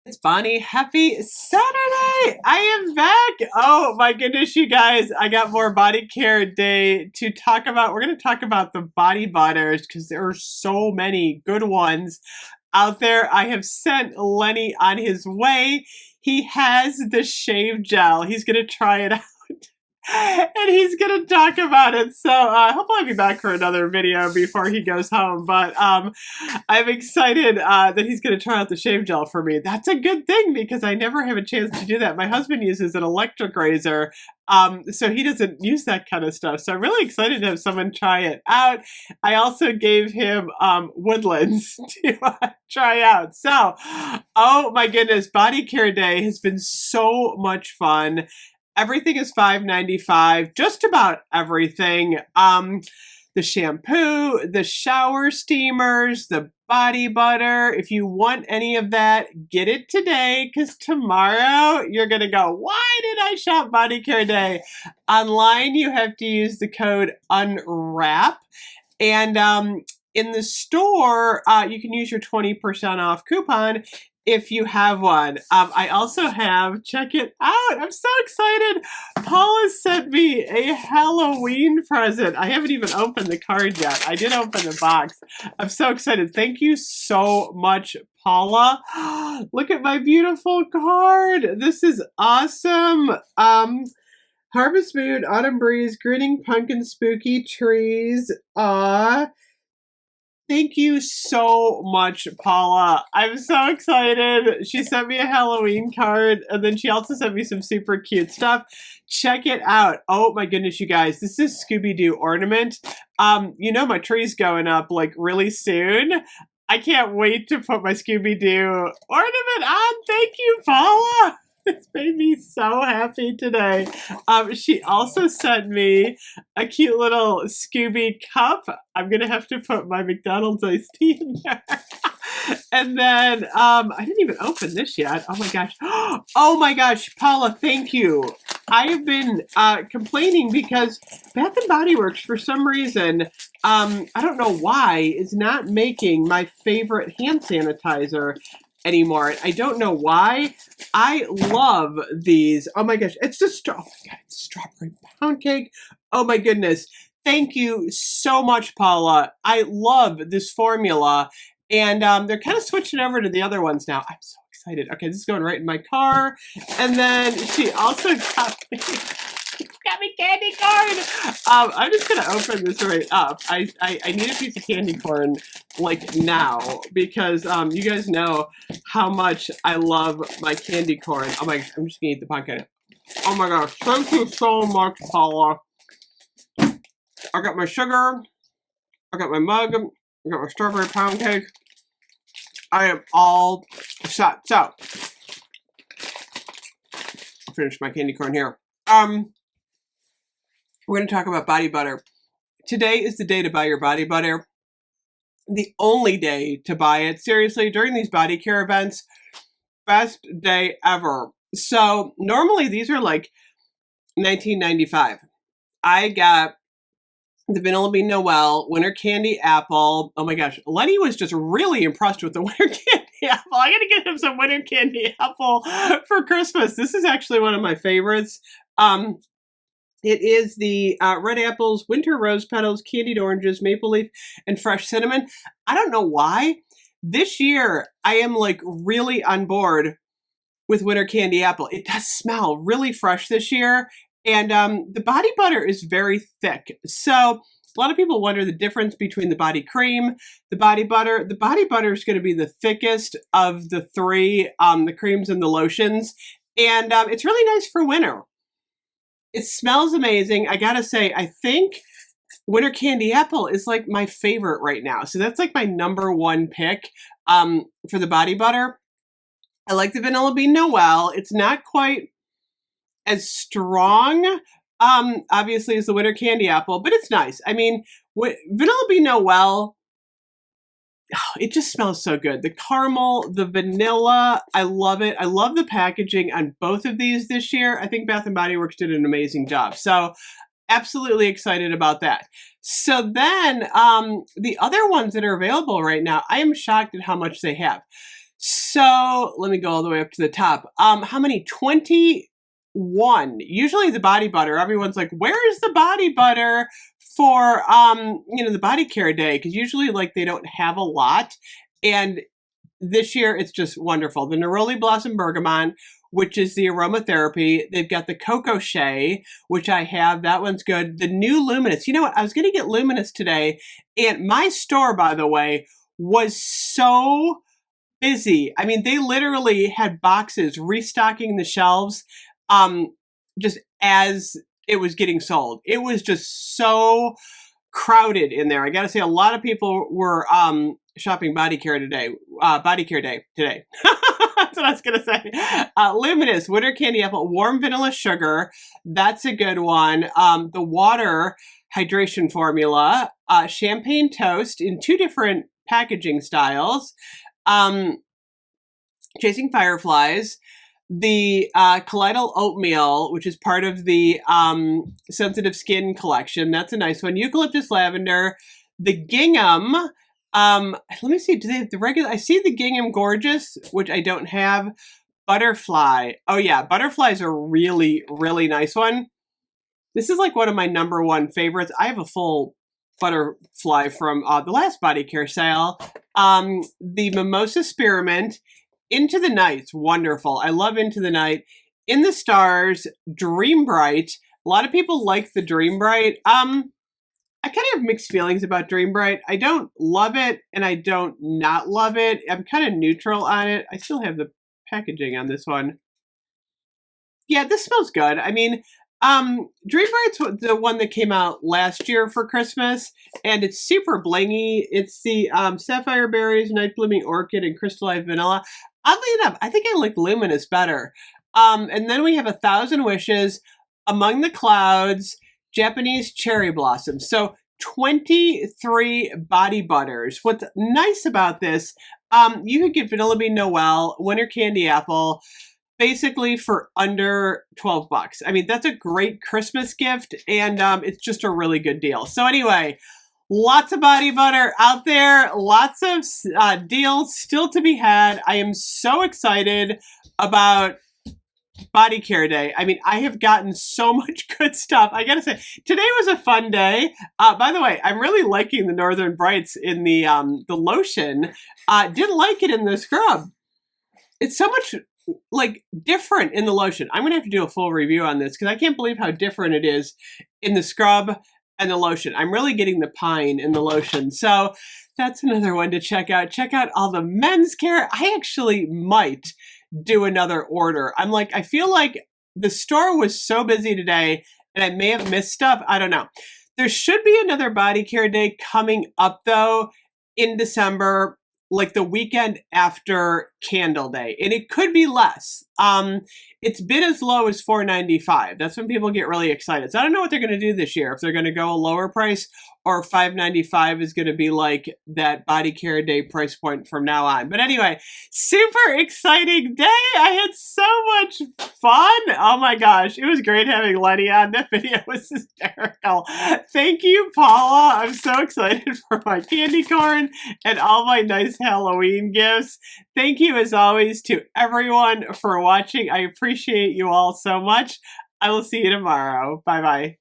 It's Bonnie. Happy Saturday! I am back. Oh my goodness, you guys. I got more body care day to talk about. We're going to talk about the body butters because there are so many good ones out there. I have sent Lenny on his way. He has the shave gel. He's going to try it out. And he's going to talk about it. So hopefully I'll be back for another video before he goes home. But I'm excited that he's going to try out the shave gel for me. That's a good thing because I never have a chance to do that. My husband uses an electric razor, so he doesn't use that kind of stuff. So I'm really excited to have someone try it out. I also gave him Woodlands to try out. So, oh my goodness, Body Care Day has been so much fun. Everything is $5.95, just about everything. The shampoo, the shower steamers, the body butter. If you want any of that, get it today because tomorrow you're going to go, why did I shop Body Care Day? Online, you have to use the code UNWRAP. And in the store, you can use your 20% off coupon if you have one. I also have, check it out, I'm so excited. Paula sent me a Halloween present. I haven't even opened the card yet. I did open the box. I'm so excited. Thank you so much, Paula. Look at my beautiful card. This is awesome. Harvest Moon, Autumn Breeze, Grinning Pumpkin, Spooky Trees. Thank you so much, Paula. I'm so excited. She sent me a Halloween card, and then she also sent me some super cute stuff. Check it out. Oh my goodness, you guys. This is Scooby-Doo ornament. You know my tree's going up like really soon. I can't wait to put my Scooby-Doo ornament on. Thank you, Paula. It's made me so happy today. She also sent me a cute little Scooby cup. I'm going to have to put my McDonald's iced tea in there. And then, I didn't even open this yet. Oh my gosh. Oh my gosh, Paula, thank you. I have been complaining because Bath & Body Works, for some reason, I don't know why, is not making my favorite hand sanitizer anymore. I don't know why. I love these. Oh my gosh, it's oh my god, it's strawberry pound cake. Oh my goodness. Thank you so much, Paula. I love this formula. And they're kind of switching over to the other ones now. I'm so excited. Okay, this is going right in my car. And then she also got me candy corn. I'm just gonna open this right up. I need a piece of candy corn like now because you guys know how much I love my candy corn. Oh my gosh, I'm just gonna eat the pound. Oh my gosh, thank you so much, Paula. I got my sugar, I got my mug, I got my strawberry pound cake. I am all set. So I'll finish my candy corn here. We're going to talk about body butter. Today is the day to buy your body butter. The only day to buy it. Seriously, during these body care events, best day ever. So normally these are like $19.95. I got the Vanilla Bean Noel, Winter Candy Apple. Oh my gosh, Lenny was just really impressed with the Winter Candy Apple. I'm going to get him some Winter Candy Apple for Christmas. This is actually one of my favorites. It is the red apples, winter rose petals, candied oranges, maple leaf, and fresh cinnamon. I don't know why. This year, I am like really on board with winter candy apple. It does smell really fresh this year. And the body butter is very thick. So a lot of people wonder the difference between the body cream, the body butter. The body butter is going to be the thickest of the three, the creams and the lotions. And it's really nice for winter. It smells amazing. I gotta say, I think Winter Candy Apple is like my favorite right now. So that's like my #1 pick for the body butter. I like the Vanilla Bean Noel. It's not quite as strong, obviously, as the Winter Candy Apple, but it's nice. I mean, Vanilla Bean Noel, it just smells so good. The caramel, the vanilla, I love it. I love the packaging on both of these this year. I think Bath & Body Works did an amazing job. So absolutely excited about that. So then the other ones that are available right now, I am shocked at how much they have. So let me go all the way up to the top. How many? 21. Usually the body butter, everyone's like, where is the body butter for, the body care day? Because usually like they don't have a lot. And this year it's just wonderful. The Neroli Blossom Bergamot, which is the aromatherapy. They've got the Cocoa Shea, which I have. That one's good. The new Luminous. You know what? I was going to get Luminous today. And my store, by the way, was so busy. I mean, they literally had boxes restocking the shelves just as it was getting sold. It was just so crowded in there. I got to say, a lot of people were shopping body care day today. That's what I was going to say. Luminous, Winter Candy Apple, Warm Vanilla Sugar. That's a good one. The Water Hydration Formula, Champagne Toast in 2 different packaging styles. Chasing Fireflies, the Colloidal Oatmeal, which is part of the Sensitive Skin collection. That's a nice one. Eucalyptus Lavender, the Gingham. Let me see. Do they have the regular? I see the Gingham Gorgeous, which I don't have. Butterfly. Oh yeah, Butterfly is a really, really nice one. This is like one of my #1 favorites. I have a full Butterfly from the last body care sale. The Mimosa Spearmint, Into the Night, wonderful. I love Into the Night. In the Stars, Dream Bright. A lot of people like the Dream Bright. I kind of have mixed feelings about Dream Bright. I don't love it and I don't not love it. I'm kind of neutral on it. I still have the packaging on this one. Yeah, this smells good. I mean, Dream Bright's the one that came out last year for Christmas, and it's super blingy. It's the Sapphire Berries, Night Blooming Orchid, and Crystallized Vanilla. Oddly enough, I think I like Luminous better. And then we have 1,000 Wishes, Among the Clouds, Japanese Cherry Blossom. So 23 body butters. What's nice about this, you could get Vanilla Bean Noel, Winter Candy Apple, basically for under 12 bucks. I mean, that's a great Christmas gift, and it's just a really good deal. So anyway, lots of body butter out there, lots of deals still to be had. I am so excited about body care day. I mean, I have gotten so much good stuff. I gotta say, today was a fun day. By the way, I'm really liking the Northern Brights in the lotion. Didn't like it in the scrub. It's so much like different in the lotion. I'm gonna have to do a full review on this because I can't believe how different it is in the scrub and the lotion. I'm really getting the pine in the lotion. So that's another one to check out. Check out all the men's care. I actually might do another order. I feel like the store was so busy today and I may have missed stuff. I don't know. There should be another body care day coming up though in December, like the weekend after Candle Day, and it could be less. It's been as low as $4.95. That's when people get really excited. So I don't know what they're going to do this year. If they're going to go a lower price, or $5.95 is going to be like that body care day price point from now on. But anyway, super exciting day. I had so much fun. Oh my gosh, it was great having Lenny on. That video was hysterical. Thank you, Paula. I'm so excited for my candy corn and all my nice Halloween gifts. Thank you as always to everyone for watching. I appreciate you all so much. I will see you tomorrow. Bye-bye.